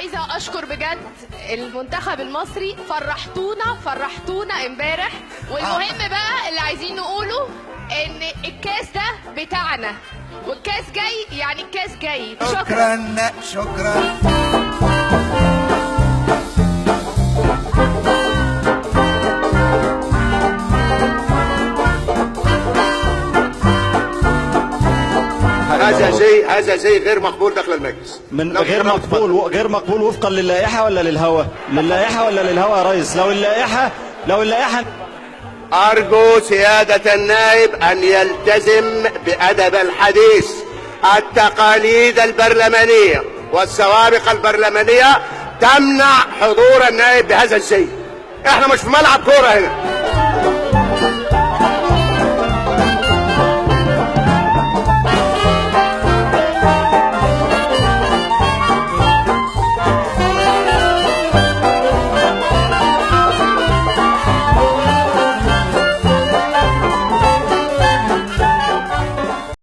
عايزه اشكر بجد المنتخب المصري، فرحتونا امبارح. والمهم بقى اللي عايزين نقوله ان الكاس ده بتاعنا، والكاس جاي، يعني الكاس جاي. شكرا. هذا شيء غير مقبول داخل المجلس. من غير مقبول وفقا للائحه ولا للهوى؟ للائحه ولا للهوى يا ريس؟ لو اللائحه أرجو سيادة النائب أن يلتزم بأدب الحديث. التقاليد البرلمانية والسوابق البرلمانية تمنع حضور النائب بهذا الشيء. احنا مش في ملعب كورة هنا.